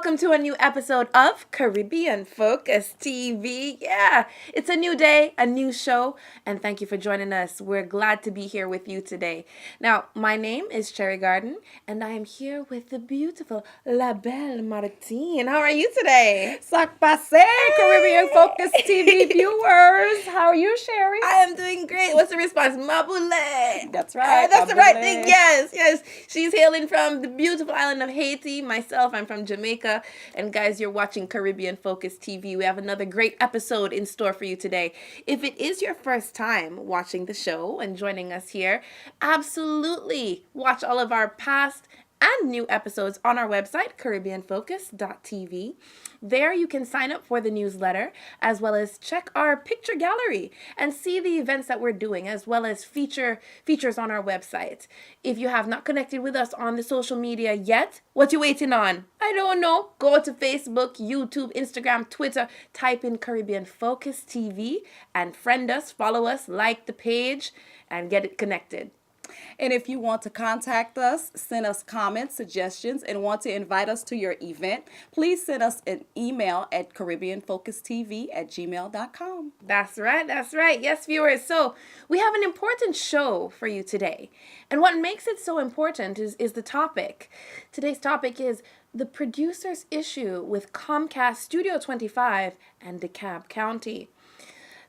welcome to a new episode of Caribbean Focus TV. Yeah, it's a new day, a new show, and thank you for joining us. We're glad to be here with you today. Now, my name is Cherry Garden, and I am here with the beautiful La Belle Martine. How are you today? Sac passe, Caribbean Focus TV viewers. How are you, Sherry? I am doing great. What's the response? Maboule. That's right. That's the right thing. Yes. She's hailing from the beautiful island of Haiti. Myself, I'm from Jamaica. And guys, you're watching Caribbean Focus TV. We have another great episode in store for you today. If it is your first time watching the show and joining us here, absolutely watch all of our past and new episodes on our website, caribbeanfocus.tv. There you can sign up for the newsletter, as well as check our picture gallery and see the events that we're doing, as well as features on our website. If you have not connected with us on the social media yet, what you waiting on? I don't know. Go to Facebook, YouTube, Instagram, Twitter, type in Caribbean Focus TV and friend us, follow us, like the page, and get it connected. And if you want to contact us, send us comments, suggestions, and want to invite us to your event, please send us an email at caribbeanfocustv@gmail.com. That's right. Yes, viewers. So we have an important show for you today. And what makes it so important is the topic. Today's topic is the producer's issue with Comcast Studio 25 and DeKalb County.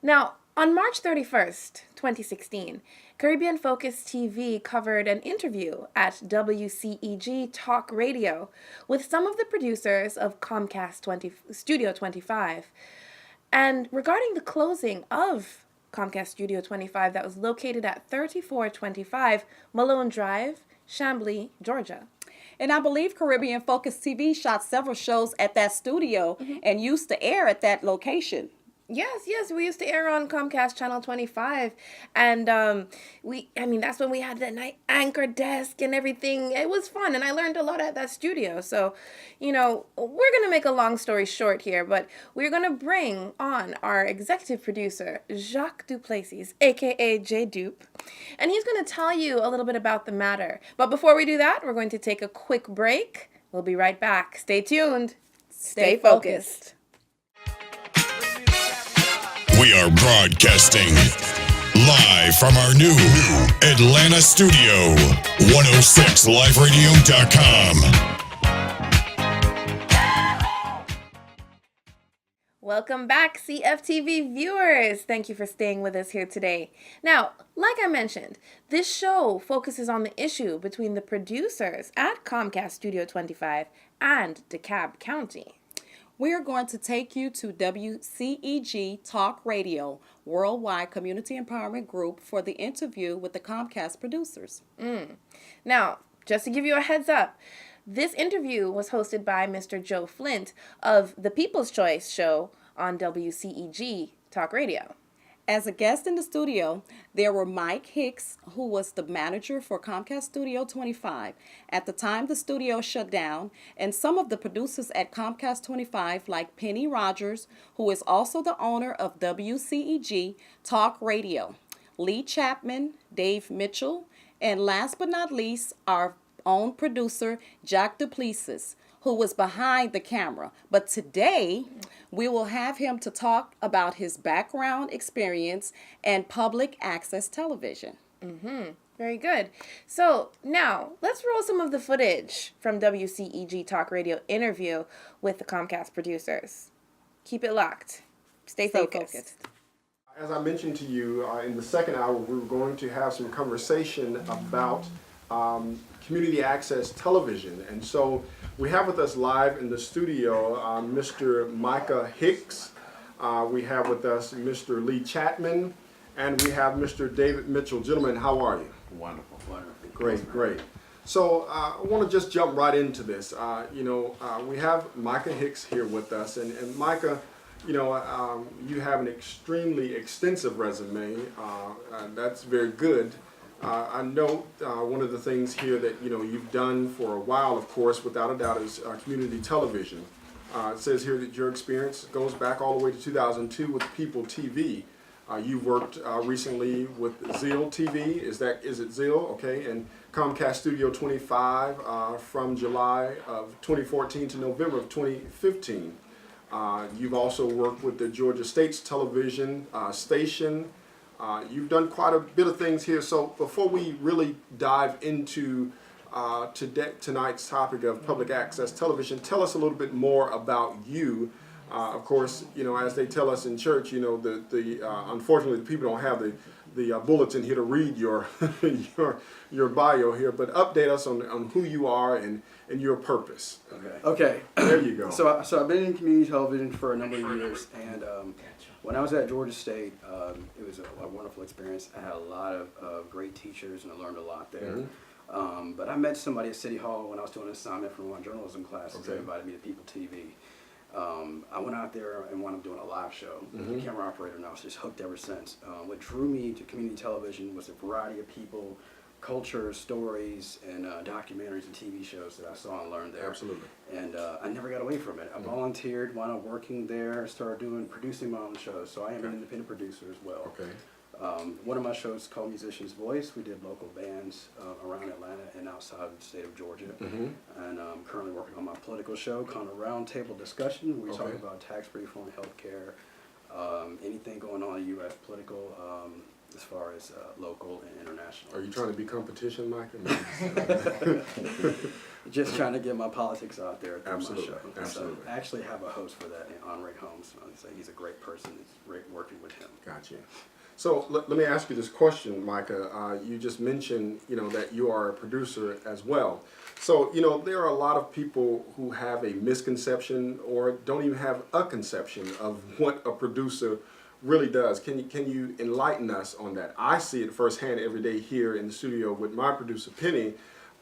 Now, on March 31st, 2016, Caribbean Focus TV covered an interview at WCEG Talk Radio with some of the producers of Comcast Studio 25. And regarding the closing of Comcast Studio 25 that was located at 3425 Malone Drive, Chamblee, Georgia. And I believe Caribbean Focus TV shot several shows at that studio and used to air at that location. Yes, we used to air on Comcast Channel 25, and that's when we had that night anchor desk and everything. It was fun, and I learned a lot at that studio. So, we're going to make a long story short here, but we're going to bring on our executive producer, Jacques Duplessis, a.k.a. J. Dupe, and he's going to tell you a little bit about the matter. But before we do that, we're going to take a quick break. We'll be right back. Stay tuned. Stay focused. We are broadcasting live from our new Atlanta studio, 106liveradio.com. Welcome back, CFTV viewers. Thank you for staying with us here today. Now, like I mentioned, this show focuses on the issue between the producers at Comcast Studio 25 and DeKalb County. We are going to take you to WCEG Talk Radio, Worldwide Community Empowerment Group, for the interview with the Comcast producers. Now, just to give you a heads up, this interview was hosted by Mr. Joe Flint of the People's Choice show on WCEG Talk Radio. As a guest in the studio, there were Mike Hicks, who was the manager for Comcast Studio 25. At the time the studio shut down, and some of the producers at Comcast 25, like Penny Rogers, who is also the owner of WCEG Talk Radio, Lee Chapman, Dave Mitchell, and last but not least, our own producer, Jacques Duplessis, who was behind the camera. But today, we will have him to talk about his background experience and public access television. Very good. So now, let's roll some of the footage from WCEG Talk Radio interview with the Comcast producers. Keep it locked. Stay focused. As I mentioned to you, in the second hour, we were going to have some conversation about community access television. And so we have with us live in the studio Mr. Micah Hicks. We have with us Mr. Lee Chatman, and we have Mr. David Mitchell. Gentlemen, how are you? Wonderful. Great. So I want to just jump right into this. We have Micah Hicks here with us, and Micah, you have an extremely extensive resume. That's very good. I know one of the things here that you've done for a while, of course, without a doubt, is community television. It says here that your experience goes back all the way to 2002 with People TV. You've worked recently with Zeal TV. Is it Zeal? Okay, and Comcast Studio 25 from July of 2014 to November of 2015. You've also worked with the Georgia State's television station. You've done quite a bit of things here. So before we really dive into tonight's topic of public access television, tell us a little bit more about you. Of course, as they tell us in church, unfortunately the people don't have the bulletin here to read your your bio here, but update us on who you are and your purpose. Okay. There you go. So I've been in community television for a number of years, and when I was at Georgia State, it was a wonderful experience. I had a lot of great teachers, and I learned a lot there. Mm-hmm. But I met somebody at City Hall when I was doing an assignment from one journalism class. Okay. They invited me to People TV. I went out there and wound up doing a live show. Mm-hmm. The camera operator, and I was just hooked ever since. What drew me to community television was a variety of people, culture, stories, and documentaries and TV shows that I saw and learned there. Absolutely. And I never got away from it. I volunteered, wound up working there, started producing my own shows. So I am an independent producer as well. Okay. One of my shows is called Musician's Voice. We did local bands around Atlanta and outside the state of Georgia. Mm-hmm. And I'm currently working on my political show called a Roundtable Discussion. We talk Okay. about tax reform, healthcare, anything going on in U.S. political, as far as local and international. Are you trying to be competition, Mike? Just trying to get my politics out there through Absolutely, my show. absolutely. So I actually have a host for that, Henri Holmes. He's a great person. It's great working with him. Gotcha. So let me ask you this question, Micah. You just mentioned, that you are a producer as well. So, there are a lot of people who have a misconception or don't even have a conception of what a producer really does. Can you enlighten us on that? I see it firsthand every day here in the studio with my producer, Penny.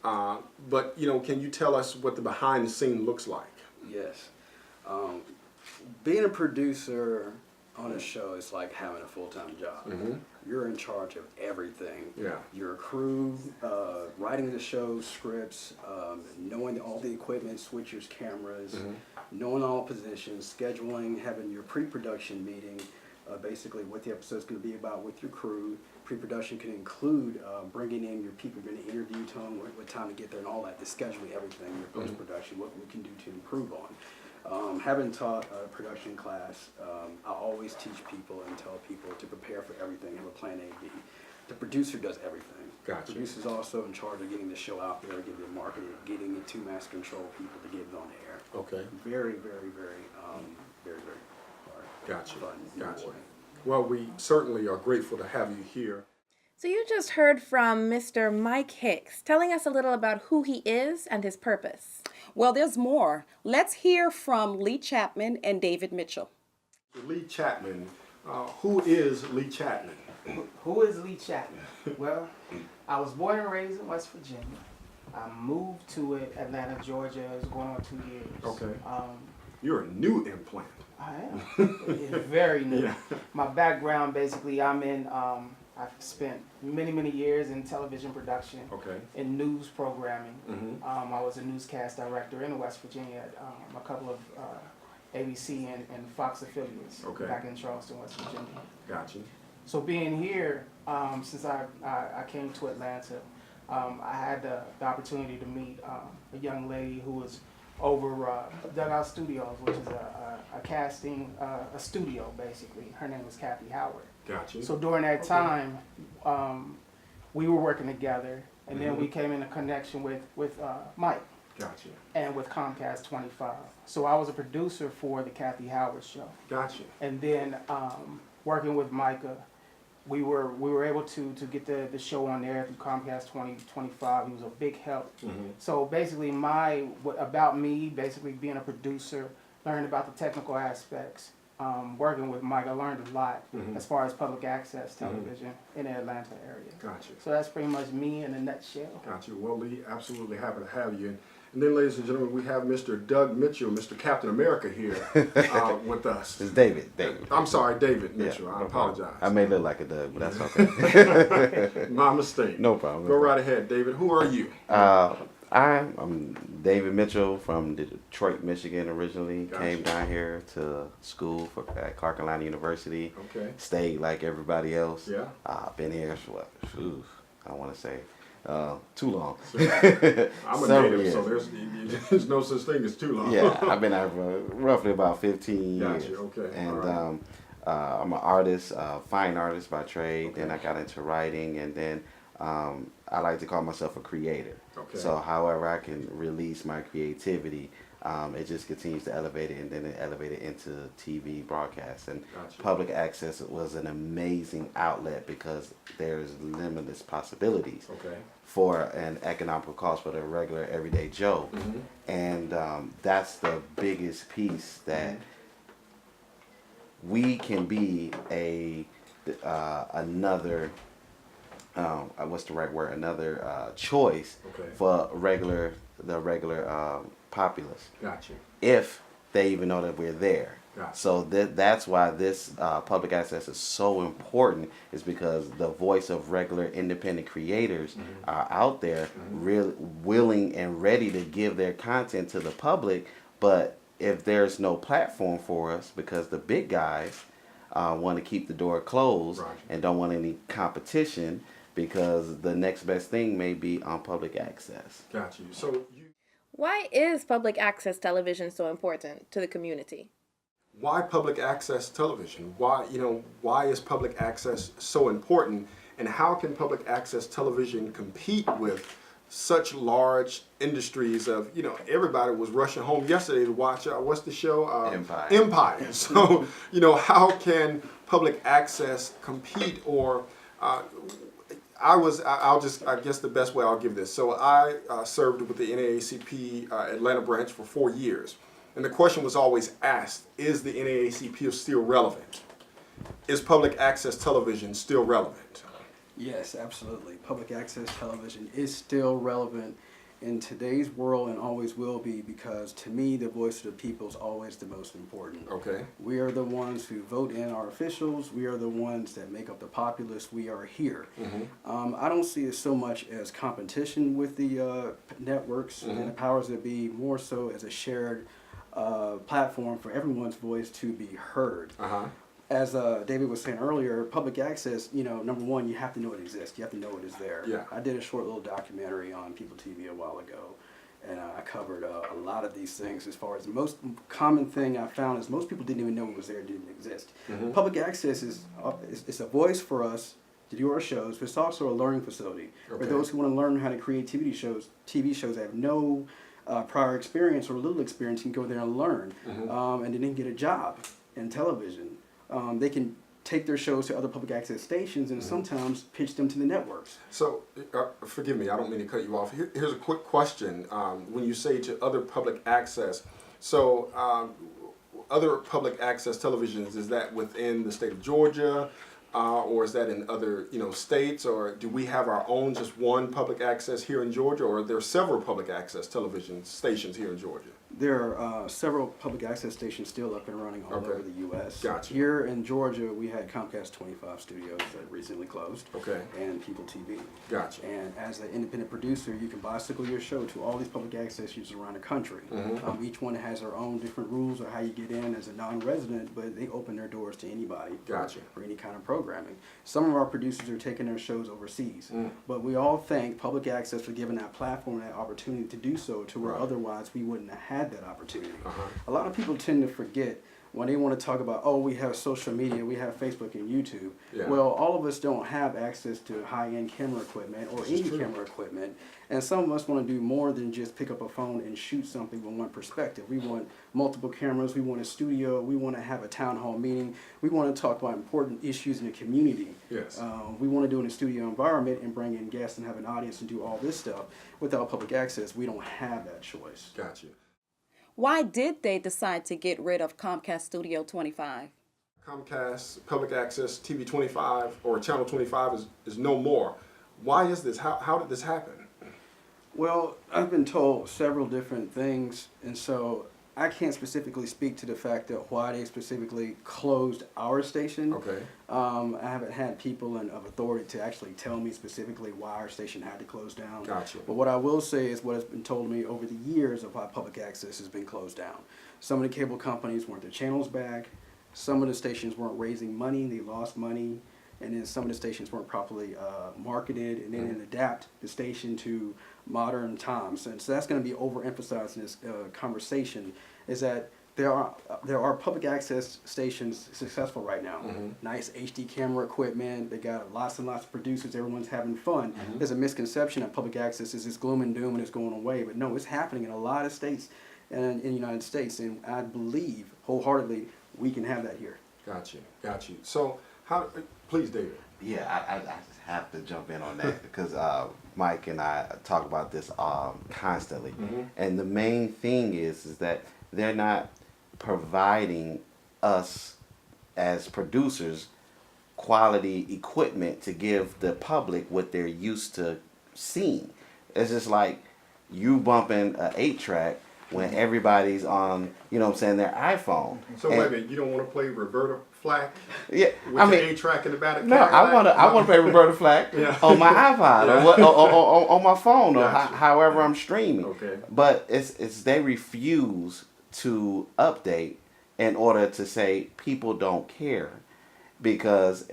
But, can you tell us what the behind the scene looks like? Yes. Being a producer on a show is like having a full-time job. Mm-hmm. You're in charge of everything. Yeah. Your crew, writing the show, scripts, knowing all the equipment, switchers, cameras, knowing all positions, scheduling, having your pre-production meeting, basically what the episode's going to be about with your crew. Pre-production can include bringing in your people you're going to interview, telling them what time to get there and all that, the scheduling, everything, your post-production, what we can do to improve on. Having taught a production class, I always teach people and tell people to prepare for everything, have a plan A, B. The producer does everything. Gotcha. The producer's also in charge of getting the show out there, getting it marketed, getting it to mass control people to get it on the air. Okay. Very, very, very, very hard. Gotcha. Fun. Gotcha. Rewarding. Well, we certainly are grateful to have you here. So you just heard from Mr. Mike Hicks telling us a little about who he is and his purpose. Well, there's more. Let's hear from Lee Chapman and David Mitchell. Lee Chapman. Who is Lee Chapman? Who is Lee Chapman? Well, I was born and raised in West Virginia. I moved to Atlanta, Georgia. It's going on 2 years. Okay. You're a new implant. I am. It's very new. Yeah. My background, basically, I've spent many, many years in television production, Okay. in news programming. Mm-hmm. I was a newscast director in West Virginia at a couple of ABC and Fox affiliates Okay. back in Charleston, West Virginia. Gotcha. So being here, since I came to Atlanta, I had the opportunity to meet a young lady who was over DeKalb Studios, which is a casting, a studio basically. Her name was Kathy Howard. Gotcha. So during that time, we were working together, and then we came in a connection with Mike Gotcha. and with Comcast 25. So I was a producer for the Kathy Howard show. Gotcha. And then working with Micah, we were able to get the show on there through Comcast 2025. He was a big help. Mm-hmm. So basically, about me, basically being a producer, learning about the technical aspects. Working with Mike, I learned a lot as far as public access television in the Atlanta area. Gotcha. So that's pretty much me in a nutshell. Gotcha. Well, Lee, absolutely happy to have you. And then, ladies and gentlemen, we have Mr. Doug Mitchell, Mr. Captain America here with us. It's David. I'm sorry, David Mitchell. Yeah, I no problem. apologize. I may look like a Doug, but that's okay. My mistake. No problem. Go right ahead, David. Who are you? I'm David Mitchell from Detroit, Michigan originally. Gotcha. Came down here to school at Clark Carolina University. Okay. Stayed like everybody else. Yeah. Been here for I want to say too long. I'm a Several native, years. so there's no such thing as too long. Yeah, I've been out for roughly about 15 years. Gotcha, okay, And all right. I'm an artist, fine artist by trade. Then I got into writing, and then I like to call myself a creator. Okay. So however I can release my creativity, it just continues to elevate it, and then it elevated into TV broadcast. And Gotcha. public access was an amazing outlet because there's limitless possibilities Okay. for an economical cost for the regular everyday Joe. And that's the biggest piece that we can be another what's the right word, another choice Okay. for the regular populace, Gotcha. if they even know that we're there. Gotcha. So that's why this public access is so important, is because the voice of regular independent creators are out there, really willing and ready to give their content to the public. But if there's no platform for us, because the big guys want to keep the door closed Right. and don't want any competition, because the next best thing may be on public access. Got you. So Why is public access television so important to the community? why public access television? Why is public access so important, and how can public access television compete with such large industries of, everybody was rushing home yesterday to watch, what's the show? Empire. So, how can public access compete, or I guess the best way I'll give this. So I served with the NAACP Atlanta branch for 4 years. And the question was always asked, is the NAACP still relevant? Is public access television still relevant? Yes, absolutely. Public access television is still relevant in today's world and always will be, because to me, the voice of the people is always the most important. Okay. We are the ones who vote in our officials. We are the ones that make up the populace. We are here. I don't see it so much as competition with the networks and the powers that be, more so as a shared platform for everyone's voice to be heard. As David was saying earlier, public access, number one, you have to know it exists. You have to know it is there. Yeah. I did a short little documentary on People TV a while ago, and I covered a lot of these things. As far as the most common thing I found is most people didn't even know it was there, it didn't exist. Public access is it's a voice for us to do our shows, but it's also a learning facility for those who want to learn how to create TV shows that have no prior experience or little experience can go there and learn, and then get a job in television. They can take their shows to other public access stations and sometimes pitch them to the networks. So, forgive me, I don't mean to cut you off. Here's a quick question. When you say to other public access, so other public access televisions, is that within the state of Georgia? Or is that in other, states? Or do we have our own, just one public access here in Georgia? Or are there several public access television stations here in Georgia? There are several public access stations still up and running all over the U.S. Gotcha. Here in Georgia, we had Comcast 25 Studios that recently closed. Okay. And People TV. Gotcha. And as an independent producer, you can bicycle your show to all these public access stations around the country. Each one has their own different rules of how you get in as a non-resident, but they open their doors to anybody for any kind of programming. Some of our producers are taking their shows overseas, but we all thank public access for giving that platform, that opportunity to do so, to where otherwise we wouldn't have had that opportunity. A lot of people tend to forget when they want to talk about, we have social media, we have Facebook and YouTube. Yeah. Well, all of us don't have access to high-end camera equipment or any camera equipment. And some of us want to do more than just pick up a phone and shoot something from one perspective. We want multiple cameras, we want a studio, we want to have a town hall meeting, we want to talk about important issues in the community. Yes. We want to do it in a studio environment and bring in guests and have an audience and do all this stuff. Without public access, we don't have that choice. Gotcha. Why did they decide to get rid of Comcast Studio 25? Comcast Public Access TV 25 or Channel 25 is no more. Why is this? How did this happen? Well, I've been told several different things, and so I can't specifically speak to the fact that why they specifically closed our station. Okay. I haven't had people of authority to actually tell me specifically why our station had to close down. Gotcha. But what I will say is what has been told me over the years of why public access has been closed down. Some of the cable companies weren't their channels back. Some of the stations weren't raising money. They lost money. and then some of the stations weren't properly marketed, and then adapt the station to modern times. And so that's going to be overemphasized in this conversation, is that there are public access stations successful right now. Nice HD camera equipment. They got lots and lots of producers. Everyone's having fun. There's a misconception that public access is this gloom and doom and it's going away. But no, it's happening in a lot of states and in the United States. And I believe wholeheartedly we can have that here. Got you. So, please, David. Yeah, I just have to jump in on that because Mike and I talk about this constantly. And the main thing is that they're not providing us as producers quality equipment to give the public what they're used to seeing. It's just like you bumping an 8-track when everybody's on, their iPhone. So wait a minute, you don't want to play Roberta Flack? Yeah, with the 8-track in the back? No, I want to play Roberta Flack on my iPod or on my phone or however I'm streaming. Okay. But it's they refuse to update in order to say people don't care, because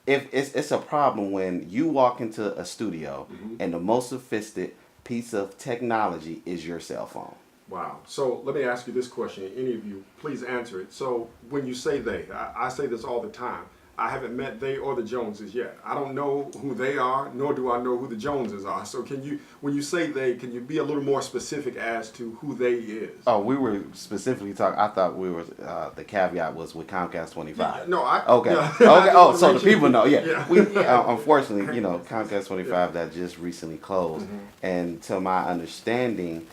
if it's a problem when you walk into a studio and the most sophisticated piece of technology is your cell phone. Wow. So let me ask you this question. Any of you, please answer it. So when you say they, I say this all the time. I haven't met they or the Joneses yet. I don't know who they are, nor do I know who the Joneses are. So when you say they, can you be a little more specific as to who they is? Oh, we were specifically talking. I thought we were. The caveat was with Comcast 25. No, Okay. Yeah. Okay. Oh, so the people know. Yeah. Yeah. We unfortunately, Comcast 25 that just recently closed, and to my understanding,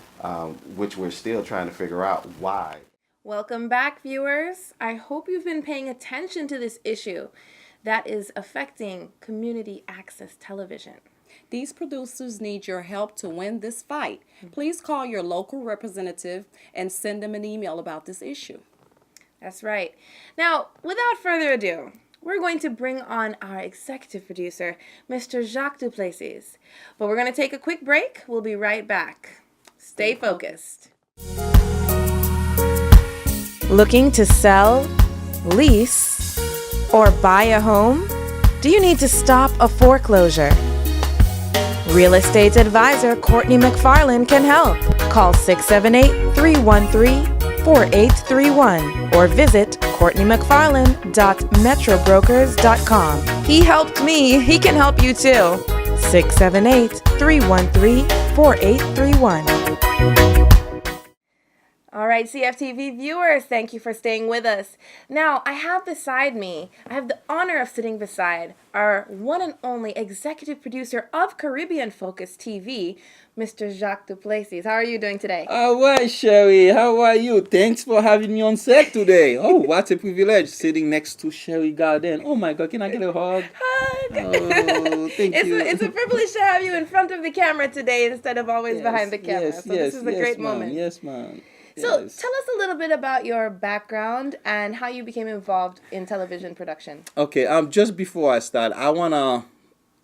which we're still trying to figure out why. Welcome back, viewers. I hope you've been paying attention to this issue that is affecting community access television. These producers need your help to win this fight. Please call your local representative and send them an email about this issue. That's right. Now, without further ado, we're going to bring on our executive producer, Mr. Jacques Duplessis. But we're going to take a quick break. We'll be right back. Stay focused. Looking to sell, lease, or buy a home? Do you need to stop a foreclosure? Real estate advisor Courtney McFarland can help. Call 678-313-4831 or visit CourtneyMcFarland.metrobrokers.com. He helped me. He can help you too. 678-313-4831. All right, CFTV viewers, thank you for staying with us. Now, I have the honor of sitting beside our one and only executive producer of Caribbean Focus TV, Mr. Jacques Duplessis. How are you doing today? All right, Sherry. How are you? Thanks for having me on set today. Oh, what a privilege sitting next to Sherry Garden. Oh, my God. Can I get a hug? Hug. Oh, thank you. It's a privilege to have you in front of the camera today instead of always behind the camera. So this is a great moment. Yes, ma'am. So tell us a little bit about your background and how you became involved in television production. Okay, just before I start, I want to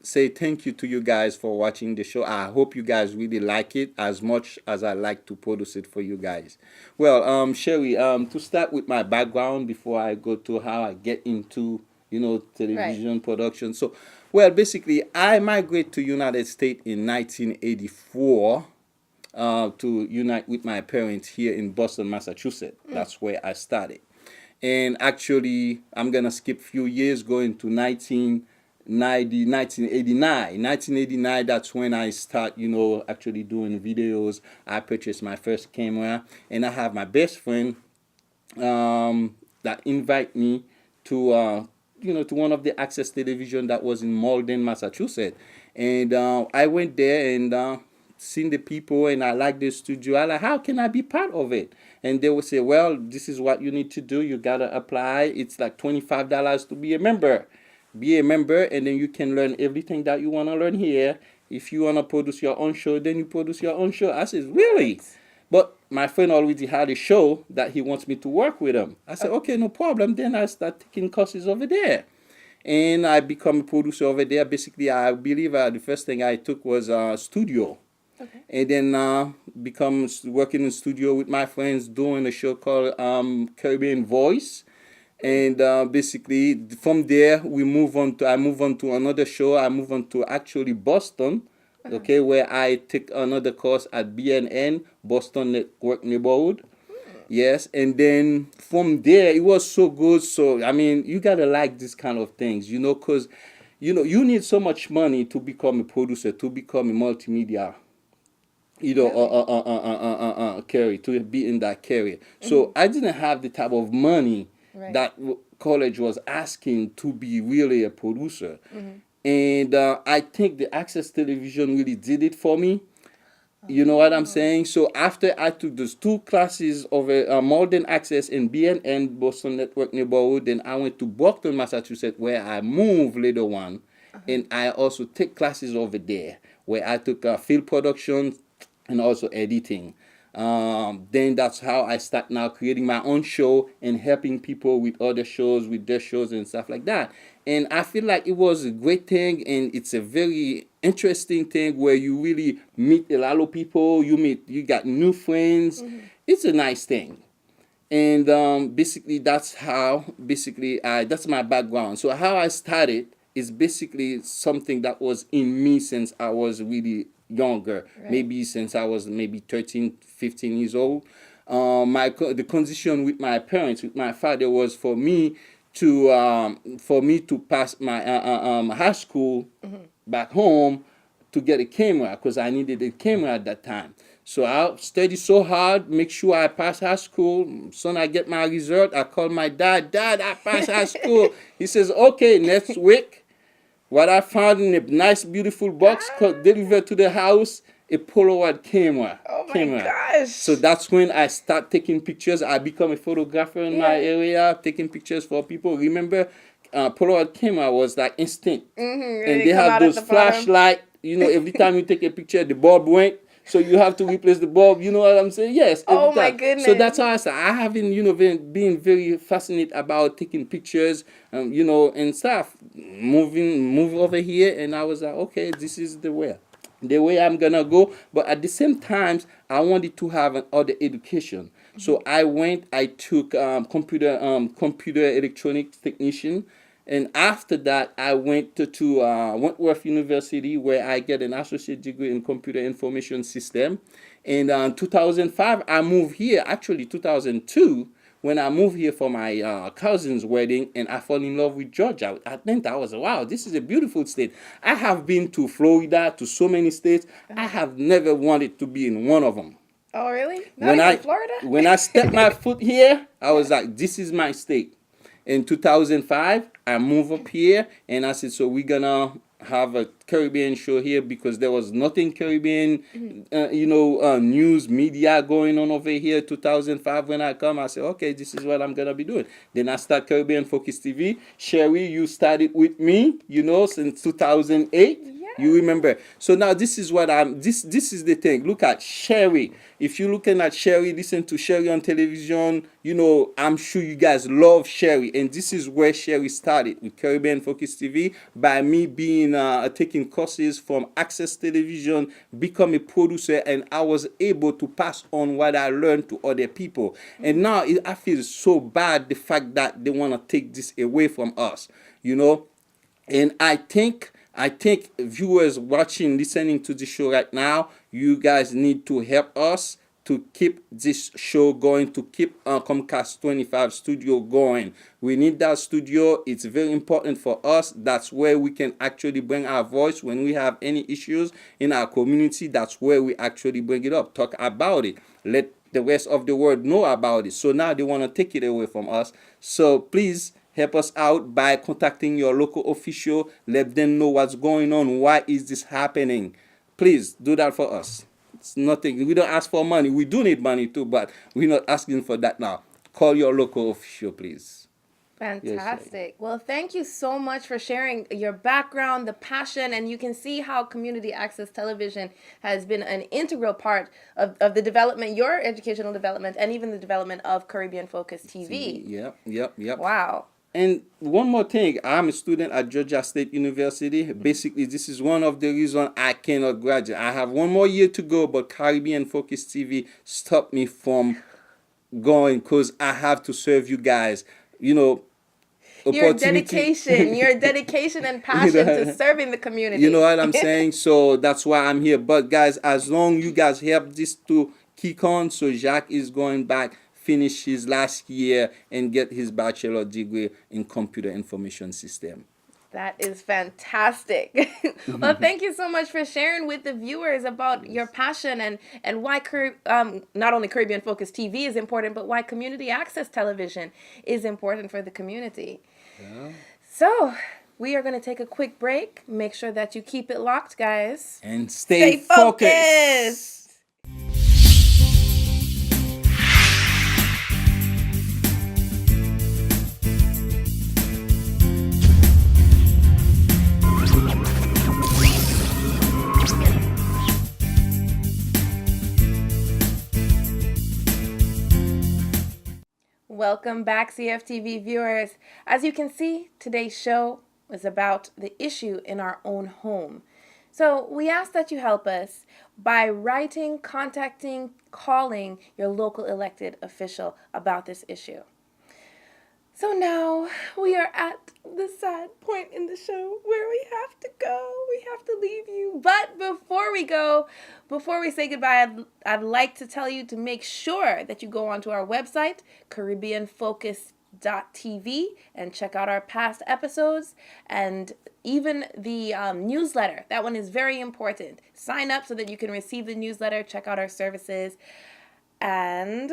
say thank you to you guys for watching the show. I hope you guys really like it as much as I like to produce it for you guys. Well, Sherry, to start with my background before I go to how I get into, television production. So, well, basically, I migrated to United States in 1984. To unite with my parents here in Boston, Massachusetts. That's where I started. And actually, I'm going to skip a few years, going to 1989. 1989, that's when I start, actually doing videos. I purchased my first camera, and I have my best friend that invite me to, to one of the access television that was in Malden, Massachusetts. And I went there and seen the people, and I like the studio. I like, how can I be part of it? And they would say, well, this is what you need to do. You got to apply. It's like $25 to be a member. Be a member, and then you can learn everything that you want to learn here. If you want to produce your own show, then you produce your own show. I said, really? But my friend already had a show that he wants me to work with him. I said, okay, no problem. Then I start taking courses over there. And I become a producer over there. Basically, I believe the first thing I took was studio. Okay. And then working in studio with my friends, doing a show called Caribbean Voice. And basically from there I move on to another show. I move on to actually Boston, okay, where I take another course at BNN, Boston Network Neighborhood. Yes, and then from there it was so good. So I mean, you gotta like this kind of things, because you need so much money to become a producer, to become a multimedia, carry, to be in that career. So I didn't have the type of money that college was asking to be really a producer. And I think the Access Television really did it for me. You know what I'm saying? So after I took those 2 classes of modern access in BNN, Boston Network Neighborhood, then I went to Boston, Massachusetts, where I moved later on. And I also take classes over there, where I took field production and also editing. Then that's how I start now creating my own show and helping people with other shows, with their shows and stuff like that. And I feel like it was a great thing, and it's a very interesting thing where you really meet a lot of people. You got new friends. It's a nice thing. And basically that's that's my background. So how I started is basically something that was in me since I was really younger, maybe since I was maybe 13, 15 years old. The condition with my parents, with my father, was for me to pass my high school back home to get a camera, because I needed a camera at that time. So I studied so hard, make sure I pass high school. Soon I get my result. I call my dad, I passed high school. He says, okay, next week. What I found in a nice, beautiful box delivered to the house, a Polaroid camera. Oh my gosh. So that's when I start taking pictures. I become a photographer in my area, taking pictures for people. Remember, Polaroid camera was like instant. And they have those flashlight. Every time you take a picture, the bulb went. So you have to replace the bulb. You know what I'm saying? Yes. Oh my goodness. So that's how I started. I have been very fascinated about taking pictures, and stuff. Move over here, and I was like, okay, this is the way I'm gonna go. But at the same time, I wanted to have an other education. So I took computer electronics technician. And after that, I went to Wentworth University, where I get an associate degree in computer information system. And in 2005, I moved here. Actually, 2002, when I moved here for my cousin's wedding, and I fell in love with Georgia, Atlanta. I was like, wow, this is a beautiful state. I have been to Florida, to so many states. I have never wanted to be in one of them. Oh, really? Not even Florida? When I stepped my foot here, I was like, this is my state. In 2005, I moved up here, and I said, so we're gonna have a Caribbean show here, because there was nothing Caribbean, news, media going on over here. 2005, when I come, I said, okay, this is what I'm gonna be doing. Then I start Caribbean Focus TV. Sherry, you started with me, since 2008. You remember. So now this is what this is the thing. Look at Sherry. If you're looking at Sherry, listen to Sherry on television, I'm sure you guys love Sherry. And this is where Sherry started, with Caribbean Focus TV, by me being taking courses from Access Television, become a producer, and I was able to pass on what I learned to other people. And now I feel so bad, the fact that they want to take this away from us, And I think viewers watching, listening to this show right now, you guys need to help us to keep this show going, to keep Comcast 25 studio going. We need that studio. It's very important for us. That's where we can actually bring our voice when we have any issues in our community. That's where we actually bring it up, talk about it, let the rest of the world know about it. So now they want to take it away from us. So please help us out by contacting your local official. Let them know what's going on. Why is this happening? Please do that for us. It's nothing. We don't ask for money. We do need money too, but we're not asking for that now. Call your local official, please. Fantastic. Yes, well, thank you so much for sharing your background, the passion, and you can see how community access television has been an integral part of the development, your educational development, and even the development of Caribbean Focus TV. Yep. Wow. And one more thing, I'm a student at Georgia State University. Basically, this is one of the reasons I cannot graduate. I have one more year to go, but Caribbean Focus TV stopped me from going, because I have to serve you guys. your dedication and passion to serving the community. You know what I'm saying? So that's why I'm here. But guys, as long you guys help this to kick on, so Jacques is going back, finish his last year, and get his bachelor degree in computer information system. That is fantastic. Well, thank you so much for sharing with the viewers about your passion and why not only Caribbean Focus TV is important, but why community access television is important for the community. Yeah. So we are going to take a quick break. Make sure that you keep it locked, guys. And stay focused. Welcome back, CFTV viewers. As you can see, today's show is about the issue in our own home. So we ask that you help us by writing, contacting, calling your local elected official about this issue. So now we are at the sad point in the show where we have to go. We have to leave you. But before we go, before we say goodbye, I'd like to tell you to make sure that you go onto our website, CaribbeanFocus.tv, and check out our past episodes and even the newsletter. That one is very important. Sign up so that you can receive the newsletter, check out our services, and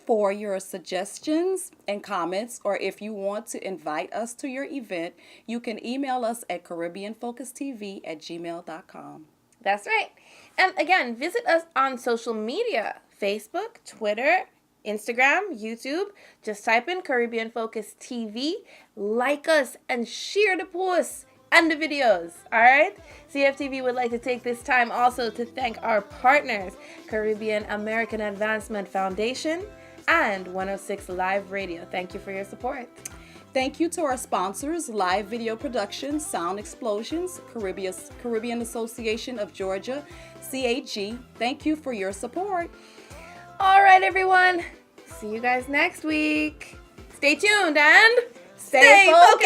for your suggestions and comments, or if you want to invite us to your event, you can email us at CaribbeanFocusTV@gmail.com. That's right. And again, visit us on social media, Facebook, Twitter, Instagram, YouTube. Just type in Caribbean Focus TV, like us, and share the posts and the videos. All right? CFTV would like to take this time also to thank our partners, Caribbean American Advancement Foundation and 106 Live Radio. Thank you for your support. Thank you to our sponsors, Live Video Productions, Sound Explosions, Caribbean Association of Georgia, CAG. Thank you for your support. All right, everyone. See you guys next week. Stay tuned and stay focused.